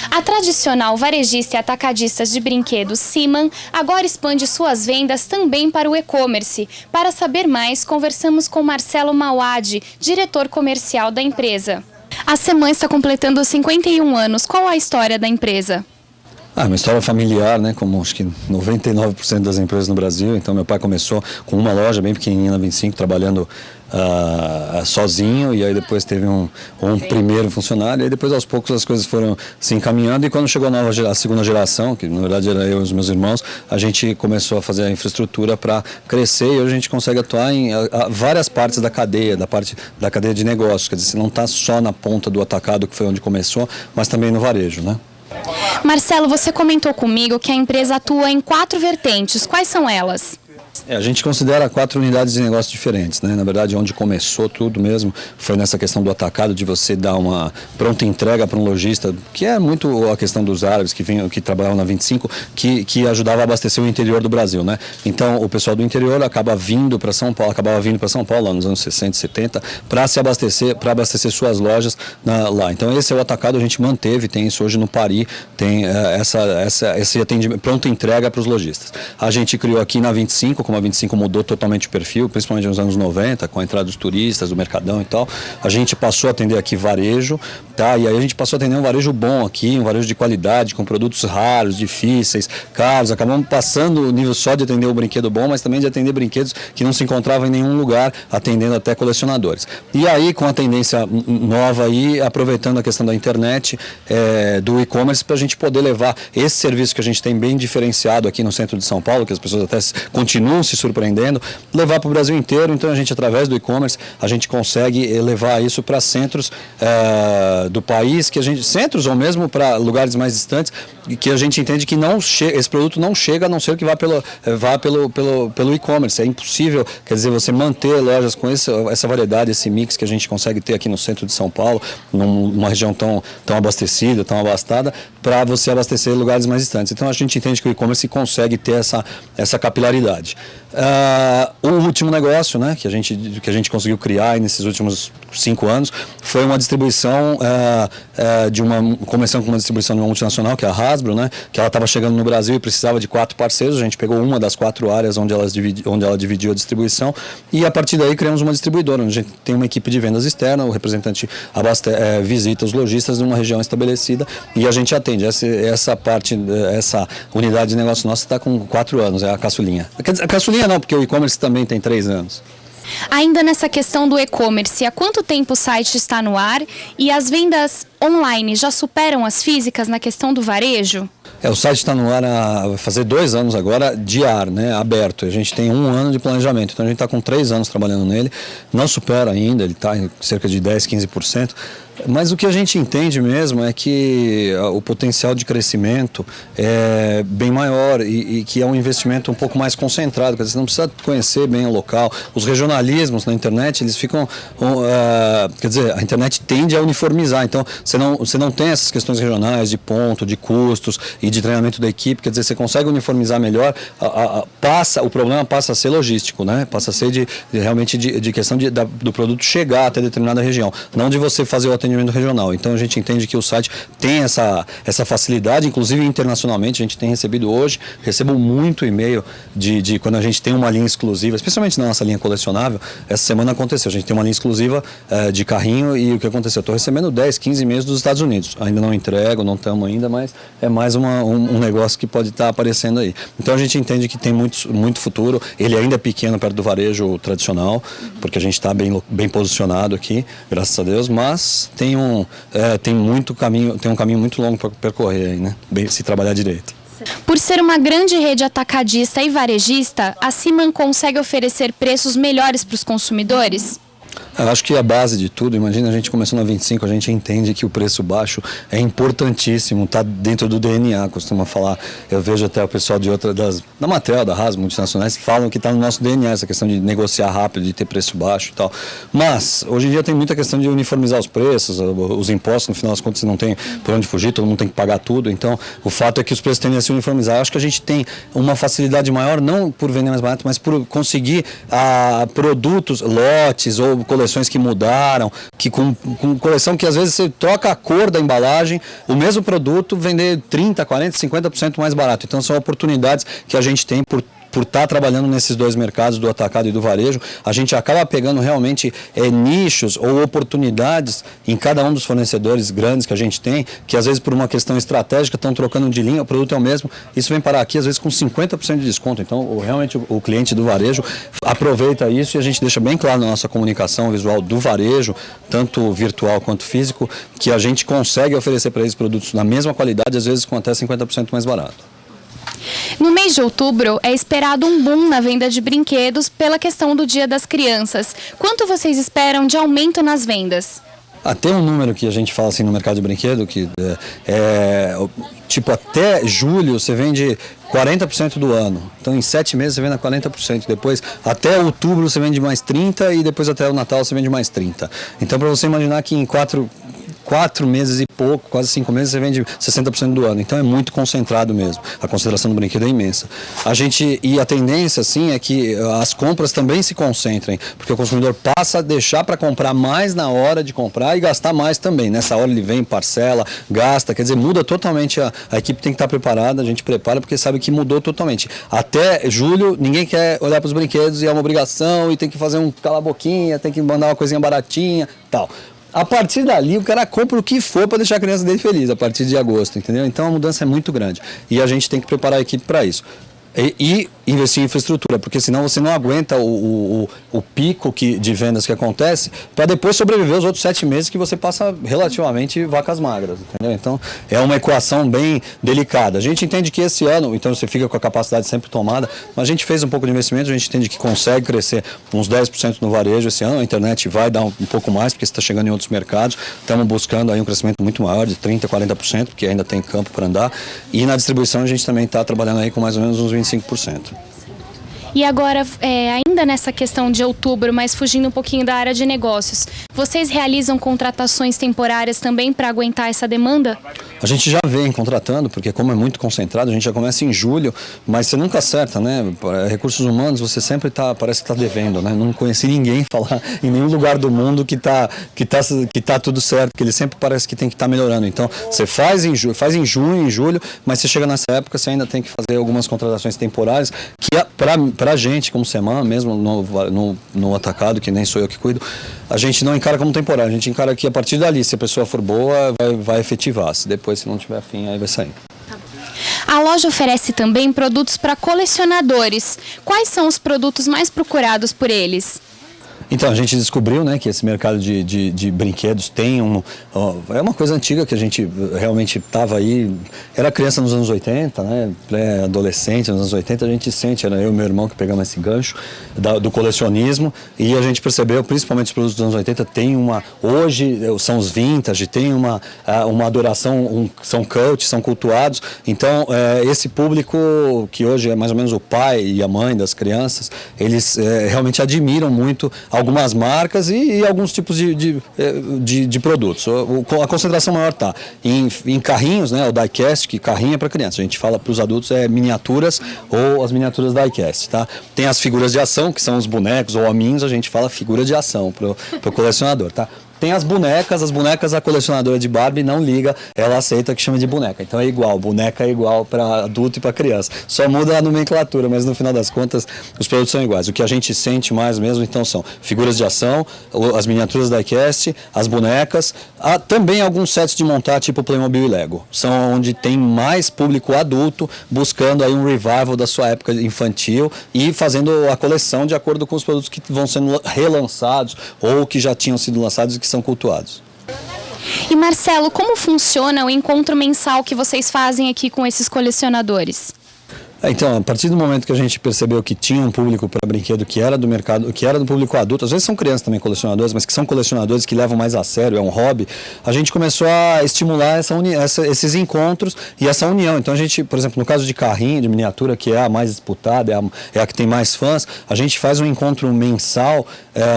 A tradicional varejista e atacadista de brinquedos Siman agora expande suas vendas também para o e-commerce. Para saber mais, conversamos com Marcelo Mauad, diretor comercial da empresa. A Siman está completando 51 anos. Qual a história da empresa? Uma história familiar, né? Como acho que 99% das empresas no Brasil. Então, meu pai começou com uma loja bem pequenininha na 25, trabalhando sozinho, e aí depois teve um primeiro funcionário, e aí depois aos poucos as coisas foram se encaminhando, e quando chegou a segunda geração, que na verdade era eu e os meus irmãos, a gente começou a fazer a infraestrutura para crescer, e hoje a gente consegue atuar em várias partes da cadeia, da cadeia de negócios, quer dizer, você não está só na ponta do atacado, que foi onde começou, mas também no varejo, né? Marcelo, você comentou comigo que a empresa atua em 4 vertentes. Quais são elas? A gente considera 4 unidades de negócio diferentes, né? Na verdade, onde começou tudo mesmo foi nessa questão do atacado, de você dar uma pronta entrega para um lojista, que é muito a questão dos árabes que trabalhavam na 25, que ajudava a abastecer o interior do Brasil, né? Então, o pessoal do interior acaba vindo para São Paulo, acabava vindo para São Paulo lá nos anos 60, 70, para abastecer suas lojas lá. Então, esse é o atacado, a gente manteve, tem isso hoje no Paris, tem esse atendimento, pronta entrega para os lojistas. A gente criou aqui na 25, como a 25 mudou totalmente o perfil, principalmente nos anos 90, com a entrada dos turistas, do Mercadão e tal, a gente passou a atender aqui varejo, tá? E aí a gente passou a atender um varejo bom aqui, um varejo de qualidade, com produtos raros, difíceis, caros, acabamos passando o nível só de atender o brinquedo bom, mas também de atender brinquedos que não se encontravam em nenhum lugar, atendendo até colecionadores. E aí, com a tendência nova aí, aproveitando a questão da internet, do e-commerce, para a gente poder levar esse serviço que a gente tem bem diferenciado aqui no centro de São Paulo, que as pessoas até continuam se surpreendendo, levar para o Brasil inteiro. Então a gente, através do e-commerce, a gente consegue levar isso para centros do país, centros ou mesmo para lugares mais distantes, que a gente entende que esse produto não chega, a não ser que vá pelo e-commerce. É impossível, quer dizer, você manter lojas com essa variedade, esse mix que a gente consegue ter aqui no centro de São Paulo, numa região tão abastecida, tão abastada, para você abastecer lugares mais distantes. Então a gente entende que o e-commerce consegue ter essa capilaridade. O último negócio, né, que a gente conseguiu criar nesses últimos 5 anos foi uma distribuição, começando com uma distribuição de uma multinacional, que é a Hasbro, né, que ela estava chegando no Brasil e precisava de 4 parceiros. A gente pegou uma das 4 áreas onde ela dividiu a distribuição, e a partir daí criamos uma distribuidora, onde a gente tem uma equipe de vendas externa, o representante visita os lojistas de uma região estabelecida e a gente atende. Essa unidade de negócio nossa está com 4 anos, é a caçulinha. Quer dizer, a caçulinha não, porque o e-commerce também tem 3 anos. Ainda nessa questão do e-commerce, há quanto tempo o site está no ar e as vendas online já superam as físicas na questão do varejo? O site está no ar vai fazer 2 anos agora de ar, né, aberto. A gente tem 1 ano de planejamento, então a gente está com 3 anos trabalhando nele. Não supera ainda, ele está em cerca de 10, 15%. Mas o que a gente entende mesmo é que o potencial de crescimento é bem maior e que é um investimento um pouco mais concentrado. Quer dizer, você não precisa conhecer bem o local. Os regionalismos na internet, eles ficam... quer dizer, a internet tende a uniformizar. Então, você não tem essas questões regionais de ponto, de custos e de treinamento da equipe. Quer dizer, você consegue uniformizar melhor. O problema passa a ser logístico, né? Passa a ser realmente de questão do produto chegar até determinada região. Não de você fazer o atendimento regional. Então a gente entende que o site tem essa facilidade, inclusive internacionalmente. A gente tem recebido hoje, recebo muito e-mail de quando a gente tem uma linha exclusiva, especialmente na nossa linha colecionável. Essa semana aconteceu, a gente tem uma linha exclusiva de carrinho, e o que aconteceu? Eu estou recebendo 10, 15 e-mails dos Estados Unidos. Ainda não entrego, não estamos ainda, mas é mais um negócio que pode estar aparecendo aí. Então a gente entende que tem muito futuro. Ele ainda é pequeno perto do varejo tradicional, porque a gente está bem posicionado aqui, graças a Deus, mas tem muito caminho, tem um caminho muito longo para percorrer aí, né? Se trabalhar direito. Por ser uma grande rede atacadista e varejista, a Siman consegue oferecer preços melhores para os consumidores? Eu acho que a base de tudo, imagina, a gente começou na 25, a gente entende que o preço baixo é importantíssimo, está dentro do DNA, costuma falar. Eu vejo até o pessoal da Mattel, da Hasbro, multinacionais, falam que está no nosso DNA, essa questão de negociar rápido, de ter preço baixo e tal. Mas, hoje em dia tem muita questão de uniformizar os preços, os impostos, no final das contas, não tem por onde fugir, todo mundo tem que pagar tudo. Então, o fato é que os preços tendem a se uniformizar. Eu acho que a gente tem uma facilidade maior, não por vender mais barato, mas por conseguir produtos, lotes ou coleções coleções que mudaram, que com coleção que às vezes você troca a cor da embalagem, o mesmo produto vender 30, 40, 50% mais barato. Então são oportunidades que a gente tem por estar trabalhando nesses dois mercados, do atacado e do varejo. A gente acaba pegando realmente nichos ou oportunidades em cada um dos fornecedores grandes que a gente tem, que às vezes por uma questão estratégica estão trocando de linha, o produto é o mesmo, isso vem parar aqui às vezes com 50% de desconto. Então realmente o cliente do varejo aproveita isso e a gente deixa bem claro na nossa comunicação visual do varejo, tanto virtual quanto físico, que a gente consegue oferecer para eles produtos na mesma qualidade, às vezes com até 50% mais barato. No mês de outubro, é esperado um boom na venda de brinquedos pela questão do Dia das Crianças. Quanto vocês esperam de aumento nas vendas? Tem um número que a gente fala assim no mercado de brinquedo, que tipo até julho você vende 40% do ano. Então em 7 meses você vende 40%. Depois até outubro você vende mais 30% e depois até o Natal você vende mais 30%. Então para você imaginar que em 4 meses e pouco, quase 5 meses, você vende 60% do ano. Então é muito concentrado mesmo. A concentração do brinquedo é imensa. E a tendência, assim, é que as compras também se concentrem, porque o consumidor passa a deixar para comprar mais na hora de comprar e gastar mais também. Nessa hora ele vem, parcela, gasta, quer dizer, muda totalmente. A equipe tem que estar preparada, a gente prepara, porque sabe que mudou totalmente. Até julho, ninguém quer olhar para os brinquedos e é uma obrigação, e tem que fazer um cala-boquinha, tem que mandar uma coisinha baratinha, tal. A partir dali, o cara compra o que for para deixar a criança dele feliz, a partir de agosto, entendeu? Então a mudança é muito grande e a gente tem que preparar a equipe para isso. E investir em infraestrutura, porque senão você não aguenta o pico de vendas que acontece para depois sobreviver os outros 7 meses que você passa relativamente vacas magras, entendeu? Então é uma equação bem delicada. A gente entende que esse ano, então você fica com a capacidade sempre tomada, mas a gente fez um pouco de investimento, a gente entende que consegue crescer uns 10% no varejo esse ano, a internet vai dar um pouco mais, porque você está chegando em outros mercados, estamos buscando aí um crescimento muito maior, de 30%, 40%, porque ainda tem campo para andar, e na distribuição a gente também está trabalhando aí com mais ou menos uns 25%. E agora, ainda nessa questão de outubro, mas fugindo um pouquinho da área de negócios, vocês realizam contratações temporárias também para aguentar essa demanda? A gente já vem contratando, porque como é muito concentrado, a gente já começa em julho, mas você nunca acerta, né? Recursos humanos, você sempre parece que está devendo, né? Não conheci ninguém falar em nenhum lugar do mundo que tá tudo certo, que ele sempre parece que tem que estar melhorando. Então, você faz em junho, em julho, mas você chega nessa época, você ainda tem que fazer algumas contratações temporárias, que para a gente, como semana, mesmo no atacado, que nem sou eu que cuido, a gente não encara como temporário, a gente encara que a partir dali, se a pessoa for boa, vai efetivar, se depois se não tiver afim, aí vai sair. A loja oferece também produtos para colecionadores. Quais são os produtos mais procurados por eles? Então, a gente descobriu, né, que esse mercado de brinquedos tem é uma coisa antiga que a gente realmente estava aí, era criança nos anos 80, né, pré-adolescente nos anos 80, a gente sente, era eu e meu irmão que pegamos esse gancho do colecionismo e a gente percebeu, principalmente os produtos dos anos 80, hoje são os vintage, tem uma adoração, são cult, são cultuados, então esse público que hoje é mais ou menos o pai e a mãe das crianças, eles realmente admiram muito algumas marcas e alguns tipos de produtos. A concentração maior está em carrinhos, né, o diecast, que carrinho é para criança. A gente fala para os adultos miniaturas ou as miniaturas diecast, tá? Tem as figuras de ação, que são os bonecos ou hominhos, a gente fala figura de ação para o colecionador, tá? Tem as bonecas a colecionadora de Barbie não liga, ela aceita que chama de boneca. Então é igual, boneca é igual para adulto e para criança. Só muda a nomenclatura, mas no final das contas os produtos são iguais. O que a gente sente mais mesmo então são figuras de ação, as miniaturas da diecast, as bonecas, também alguns sets de montar tipo Playmobil e Lego. São onde tem mais público adulto buscando aí um revival da sua época infantil e fazendo a coleção de acordo com os produtos que vão sendo relançados ou que já tinham sido lançados e que são cultuados. E Marcelo, como funciona o encontro mensal que vocês fazem aqui com esses colecionadores? Então, a partir do momento que a gente percebeu que tinha um público para brinquedo que era do mercado, que era do público adulto, às vezes são crianças também colecionadores, mas que são colecionadores que levam mais a sério, é um hobby, a gente começou a estimular esses encontros e essa união. Então a gente, por exemplo, no caso de carrinho, de miniatura, que é a mais disputada, é a que tem mais fãs, a gente faz um encontro mensal,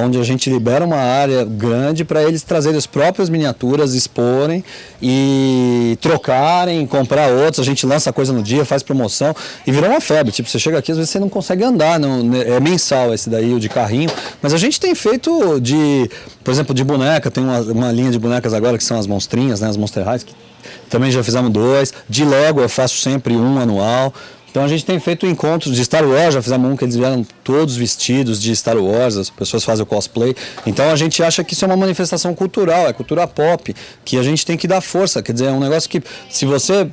onde a gente libera uma área grande para eles trazerem as próprias miniaturas, exporem e trocarem, comprar outros, a gente lança coisa no dia, faz promoção e virou uma febre. Tipo, você chega aqui, às vezes você não consegue andar, não, é mensal esse daí, o de carrinho, mas a gente tem feito por exemplo, de boneca, tem uma linha de bonecas agora que são as monstrinhas, né, as Monster Highs, que também já fizemos 2, de Lego eu faço sempre um anual. Então a gente tem feito encontros de Star Wars, já fizemos um que eles vieram todos vestidos de Star Wars, as pessoas fazem o cosplay. Então a gente acha que isso é uma manifestação cultural, é cultura pop, que a gente tem que dar força. Quer dizer, é um negócio que, se você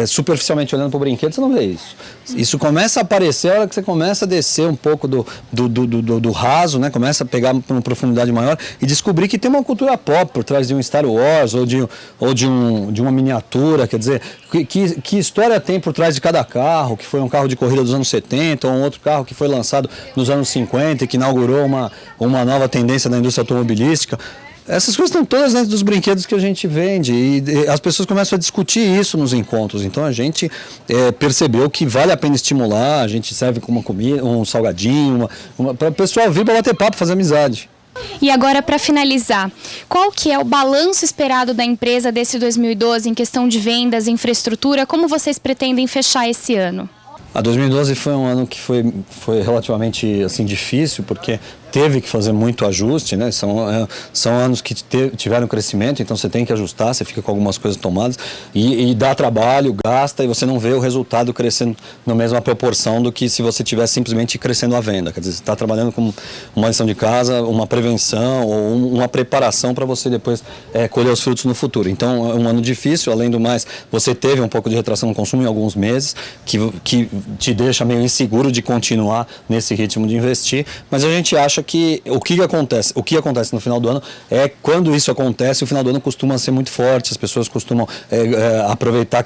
superficialmente olhando para o brinquedo, você não vê isso. Isso começa a aparecer a hora que você começa a descer um pouco do raso, né? Começa a pegar uma profundidade maior e descobrir que tem uma cultura pop por trás de um Star Wars ou de uma miniatura. Quer dizer, que história tem por trás de cada carro, que foi um carro de corrida dos anos 70 ou um outro carro que foi lançado nos anos 50 e que inaugurou uma nova tendência da indústria automobilística. Essas coisas estão todas dentro dos brinquedos que a gente vende e as pessoas começam a discutir isso nos encontros. Então a gente percebeu que vale a pena estimular, a gente serve como uma comida, um salgadinho, para o pessoal vir para bater papo, fazer amizade. E agora, para finalizar, qual que é o balanço esperado da empresa desse 2012 em questão de vendas, infraestrutura? Como vocês pretendem fechar esse ano? A 2012 foi um ano que foi relativamente assim, difícil, porque teve que fazer muito ajuste, né? São anos que tiveram crescimento, então você tem que ajustar, você fica com algumas coisas tomadas e dá trabalho, gasta e você não vê o resultado crescendo na mesma proporção do que se você tivesse simplesmente crescendo a venda. Quer dizer, você está trabalhando com uma lição de casa, uma prevenção ou uma preparação para você depois colher os frutos no futuro. Então é um ano difícil, além do mais, você teve um pouco de retração no consumo em alguns meses, que te deixa meio inseguro de continuar nesse ritmo de investir, mas a gente acha que o que acontece no final do ano é quando isso acontece, o final do ano costuma ser muito forte, as pessoas costumam aproveitar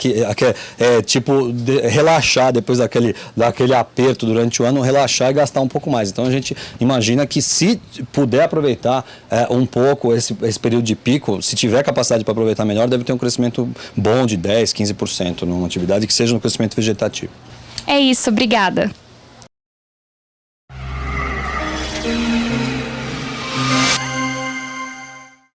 relaxar depois daquele aperto durante o ano, relaxar e gastar um pouco mais. Então a gente imagina que se puder aproveitar um pouco esse período de pico, se tiver capacidade para aproveitar melhor, deve ter um crescimento bom de 10, 15% numa atividade que seja um crescimento vegetativo. É isso, obrigada.